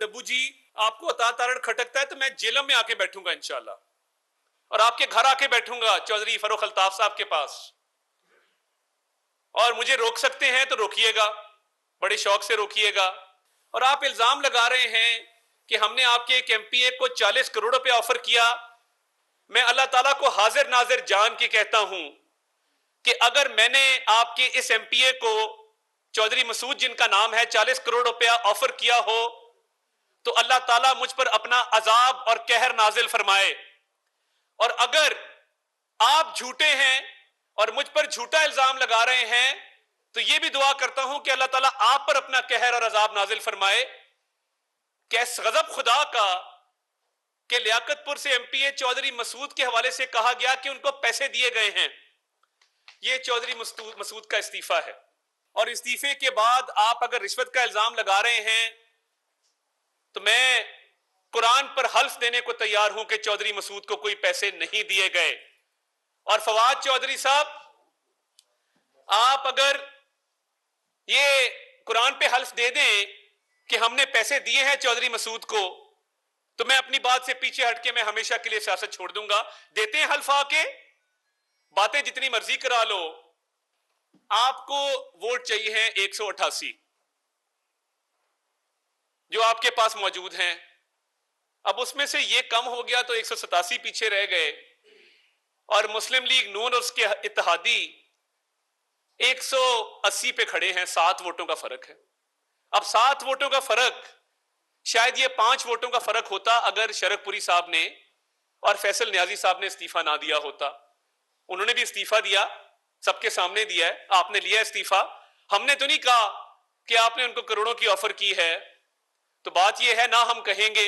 तब्बू जी, आपको अता तारड़ खटकता है तो मैं जेलम में आके बैठूंगा इंशाल्लाह, और आपके घर आके बैठूंगा चौधरी फर्रुख अल्ताफ साहब के पास, और मुझे रोक सकते हैं तो रोकिएगा, बड़े शौक से रोकिएगा। और आप इल्जाम लगा रहे हैं कि हमने आपके एक एमपीए को 40 करोड़ रुपए ऑफर किया। मैं अल्लाह ताला को हाजिर नाजिर जान के कहता हूं कि अगर मैंने आपके इस एमपीए को, चौधरी मसूद जिनका नाम है, 40 करोड़ रुपया ऑफर किया हो तो अल्लाह ताला मुझ पर अपना अजाब और कहर नाजिल फरमाए। और अगर आप झूठे हैं और मुझ पर झूठा इल्जाम लगा रहे हैं तो यह भी दुआ करता हूं कि अल्लाह ताला आप पर अपना कहर और अजाब नाजिल फरमाए। कैस गजब खुदा का कि लियाकतपुर से एमपीए चौधरी मसूद के हवाले से कहा गया कि उनको पैसे दिए गए हैं। यह चौधरी मसूद का इस्तीफा है, और इस्तीफे के बाद आप अगर रिश्वत का इल्जाम लगा रहे हैं तो मैं कुरान पर हल्फ देने को तैयार हूं कि चौधरी मसूद को कोई पैसे नहीं दिए गए। और फवाद चौधरी साहब, आप अगर ये कुरान पे हल्फ दे दें कि हमने पैसे दिए हैं चौधरी मसूद को, तो मैं अपनी बात से पीछे हटके मैं हमेशा के लिए सियासत छोड़ दूंगा। देते हैं हल्फ आके, बातें जितनी मर्जी करा लो। आपको वोट चाहिए हैं 188 जो आपके पास मौजूद हैं। अब उसमें से ये कम हो गया तो 187 पीछे रह गए, और मुस्लिम लीग नून और उसके इत्तेहादी 180 पे खड़े हैं। 7 वोटों का फर्क है। अब 7 वोटों का फर्क, शायद ये 5 वोटों का फर्क होता अगर शरकपुरी साहब ने और फैसल न्याजी साहब ने इस्तीफा ना दिया होता। उन्होंने भी इस्तीफा दिया, सबके सामने दिया है। आपने लिया इस्तीफा, हमने तो नहीं कहा कि आपने उनको करोड़ों की ऑफर की है। तो बात यह है, ना हम कहेंगे।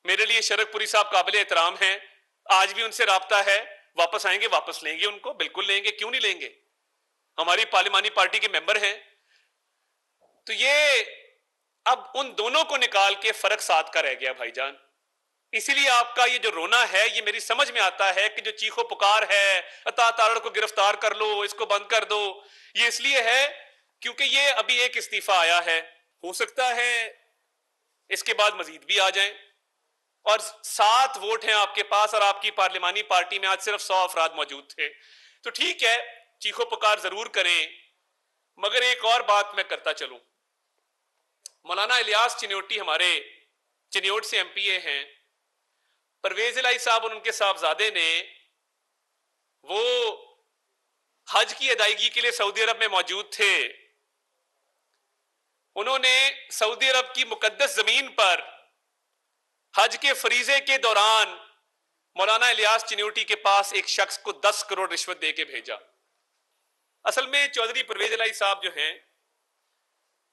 मेरे लिए शरकपुरी साहब काबिल एहतराम हैं, आज भी उनसे राब्ता है। वापस आएंगे, वापस लेंगे उनको, बिल्कुल लेंगे, क्यों नहीं लेंगे। हमारी पार्लिमानी पार्टी के मेंबर हैं। तो ये अब उन दोनों को निकाल के फर्क 7 का रह गया भाईजान। इसीलिए आपका ये जो रोना है, ये मेरी समझ में आता है कि जो चीखो पुकार है, अता तारड़ को गिरफ्तार कर लो, इसको बंद कर दो, ये इसलिए है क्योंकि ये अभी एक इस्तीफा आया है। हो सकता है इसके बाद मजीद भी आ जाएं, और 7 वोट हैं आपके पास, और आपकी पार्लिमानी पार्टी में आज सिर्फ 100 अफराद मौजूद थे। तो ठीक है, चीखो पुकार जरूर करें, मगर एक और बात मैं करता चलूं। मौलाना इलियास चिन्योटी हमारे चिन्योट से एमपीए हैं। परवेज इलाही साहब और उनके साहबजादे ने वो हज की अदायगी के लिए सऊदी अरब में मौजूद थे। उन्होंने सऊदी अरब की मुकद्दस जमीन पर हज के फरीजे के दौरान मौलाना इलियास चिन्योटी के पास एक शख्स को 10 करोड़ रिश्वत देके भेजा। असल में चौधरी परवेज इलाही साहब जो हैं,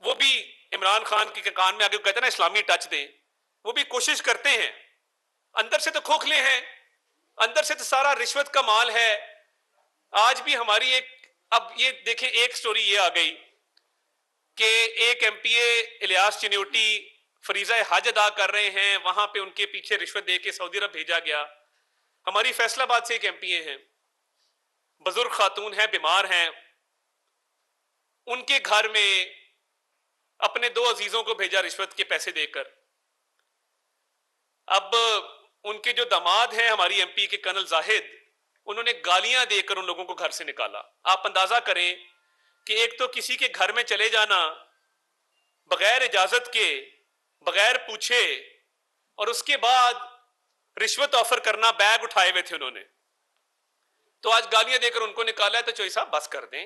वो भी इमरान खान के कान में आगे कहते हैं ना इस्लामी टच दें, वो भी कोशिश करते हैं। अंदर से तो खोखले हैं, अंदर से तो सारा रिश्वत का माल है। आज भी हमारी अब ये देखें, एक स्टोरी ये आ गई कि एक एमपीए इलियास चिन्योटी फरीजा हज अदा कर रहे हैं, वहां पे उनके पीछे रिश्वत देके सऊदी अरब भेजा गया। हमारी फैसलाबाद से एक एमपीए हैं, बुजुर्ग खातून है, बीमार हैं, उनके घर में अपने 2 अजीजों को भेजा रिश्वत के पैसे देकर। अब उनके जो दामाद हैं हमारी एमपी के कर्नल जाहिद, उन्होंने गालियां देकर उन लोगों को घर से निकाला। आप अंदाजा करें कि एक तो किसी के घर में चले जाना बगैर इजाजत के, बगैर पूछे, और उसके बाद रिश्वत ऑफर करना, बैग उठाए हुए थे उन्होंने। तो आज गालियां देकर उनको निकाला है। तो चौधरी साहब बस कर दें।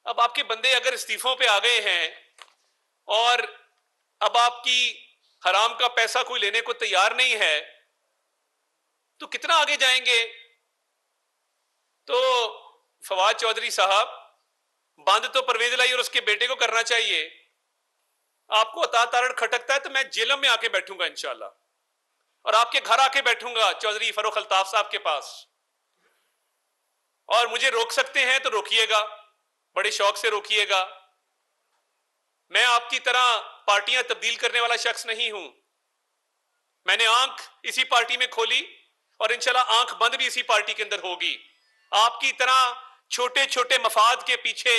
अब आपके बंदे अगर इस्तीफों पे आ गए हैं और अब आपकी हराम का पैसा कोई लेने को तैयार नहीं है, तो कितना आगे जाएंगे। तो फवाद चौधरी साहब, बंद तो परवेज इलाही और उसके बेटे को करना चाहिए। आपको अता तारड़ खटकता है तो मैं जेलम में आके बैठूंगा इंशाल्लाह, और आपके घर आके बैठूंगा चौधरी फर्रुख अल्ताफ साहब के पास, और मुझे रोक सकते हैं तो रोकिएगा, बड़े शौक से रोकिएगा। मैं आपकी तरह पार्टियां तब्दील करने वाला शख्स नहीं हूं। मैंने आंख इसी पार्टी में खोली और इंशाल्लाह आंख बंद भी इसी पार्टी के अंदर होगी। आपकी तरह छोटे छोटे मफाद के पीछे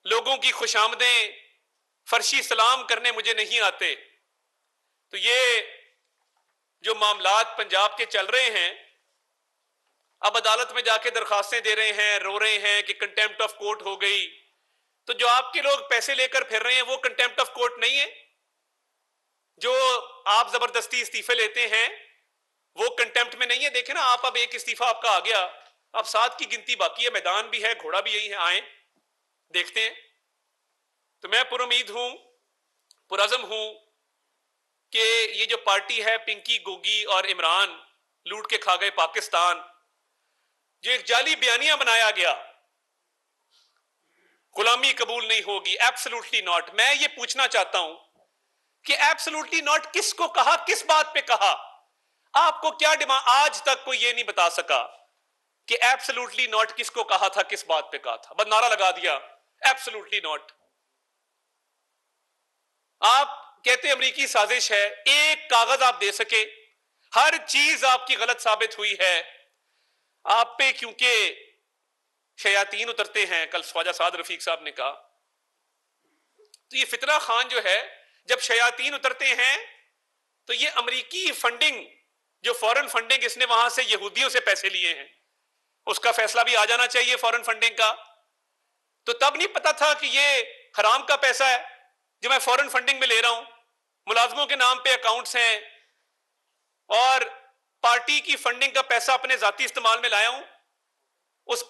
लोगों की खुशामदें, फर्शी सलाम करने मुझे नहीं आते। तो ये जो मामलात पंजाब के चल रहे हैं, अब अदालत में जाके दरखास्तें दे रहे हैं, रो रहे हैं कि कंटेम्प्ट ऑफ कोर्ट हो गई। तो जो आपके लोग पैसे लेकर फिर रहे हैं वो कंटेम्प्ट ऑफ कोर्ट नहीं है। जो आप जबरदस्ती इस्तीफे लेते हैं वो कंटेम्प्ट में नहीं है। देखें ना आप, अब एक इस्तीफा आपका आ गया, अब 7 की गिनती बाकी है, मैदान भी है, घोड़ा भी यही है, आए देखते हैं। तो मैं पुरुमीद हूं, पुरअज़म हूं कि ये जो पार्टी है पिंकी, गोगी और इमरान, लूट के खा गए पाकिस्तान, जो एक जाली बयानिया बनाया गया, गुलामी कबूल नहीं होगी, एब्सोल्युटली नॉट। मैं ये पूछना चाहता हूं कि एब्सोल्युटली नॉट किसको कहा, किस बात पे कहा? आपको क्या डिमांड? आज तक कोई ये नहीं बता सका कि एब्सोल्युटली नॉट किसको कहा था, किस बात पे कहा था। बस नारा लगा दिया एब्सोल्युटली नॉट। आप कहते अमेरिकी साजिश है, एक कागज आप दे सके, हर चीज आपकी गलत साबित हुई है। आप पे क्योंकि शयातीन उतरते हैं, कल ख्वाजा साद रफीक साहब ने कहा, तो ये फितना खान जो है, जब शयातीन उतरते हैं तो ये अमेरिकी फंडिंग, जो फॉरेन फंडिंग इसने वहां से यहूदियों से पैसे लिए हैं, उसका फैसला भी आ जाना चाहिए फॉरेन फंडिंग का। तो तब नहीं पता था कि ये हराम का पैसा है जो मैं फॉरेन फंडिंग में ले रहा हूं, मुलाजमों के नाम पे अकाउंट्स हैं और पार्टी की फंडिंग का पैसा अपने जाती इस्तेमाल में लाया हूं। उस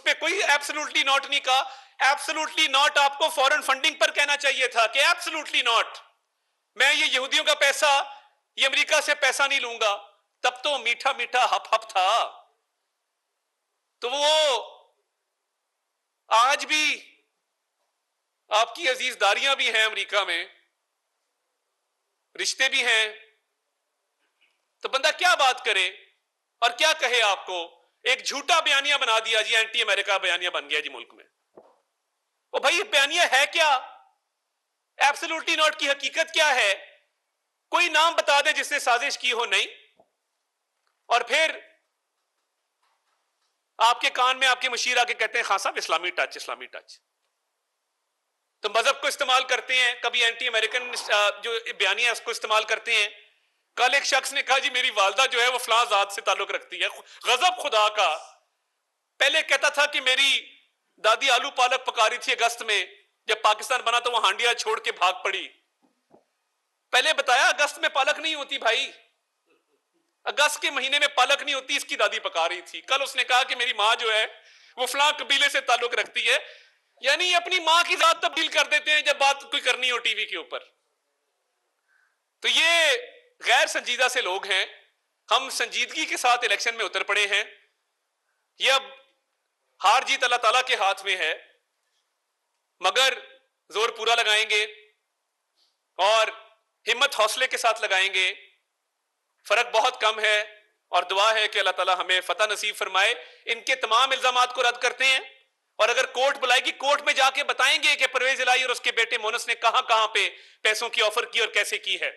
पे कोई एब्सोल्युटली नॉट नहीं कहा। एब्सोल्युटली नॉट आपको फॉरेन फंडिंग पर कहना चाहिए था कि एब्सोल्युटली नॉट, मैं ये यहूदियों का पैसा, ये अमेरिका से पैसा नहीं लूंगा। तब तो मीठा मीठा हप हप था। तो वो आज भी आपकी अजीजदारियां भी हैं, अमेरिका में रिश्ते भी हैं, तो बंदा क्या बात करे और क्या कहे? आपको एक झूठा बयानिया बना दिया जी, एंटी अमेरिका बयानिया बन गया जी मुल्क में। ओ भाई, ये बयानिया है क्या? एब्सोल्युटली नॉट की हकीकत क्या है? कोई नाम बता दे जिसने साजिश की हो। नहीं। और फिर आपके कान में आपके मुशीर आके कहते हैं खान साहब इस्लामी टच, इस्लामी टच। तो मजहब को इस्तेमाल करते हैं, कभी एंटी अमेरिकन जो बयानिया उसको इस्तेमाल करते हैं। कल एक शख्स ने कहा जी मेरी वालदा जो है वो फलां जात से ताल्लुक रखती है। गजब खुदा का। पहले कहता था कि मेरी दादी आलू पालक पका रही थी अगस्त में, जब पाकिस्तान बना तो वो हांडिया छोड़ के भाग पड़ी। पहले बताया अगस्त में पालक नहीं होती भाई, अगस्त के महीने में पालक नहीं होती, इसकी दादी पका रही थी। कल उसने कहा कि मेरी माँ जो है वो फलां कबीले से ताल्लुक रखती है। यानी अपनी माँ की जात तब्दील कर देते हैं जब बात कोई करनी हो टीवी के ऊपर। तो ये गैर संजीदा से लोग हैं। हम संजीदगी के साथ इलेक्शन में उतर पड़े हैं। ये अब हार जीत अल्लाह ताला के हाथ में है, मगर जोर पूरा लगाएंगे और हिम्मत हौसले के साथ लगाएंगे। फर्क बहुत कम है और दुआ है कि अल्लाह ताला हमें फतह नसीब फरमाए। इनके तमाम इल्जामात को रद्द करते हैं और अगर कोर्ट बुलाएगी, कोर्ट में जाके बताएंगे कि परवेज इलाही और उसके बेटे मोनस ने कहां कहां पे पैसों की ऑफर की और कैसे की है।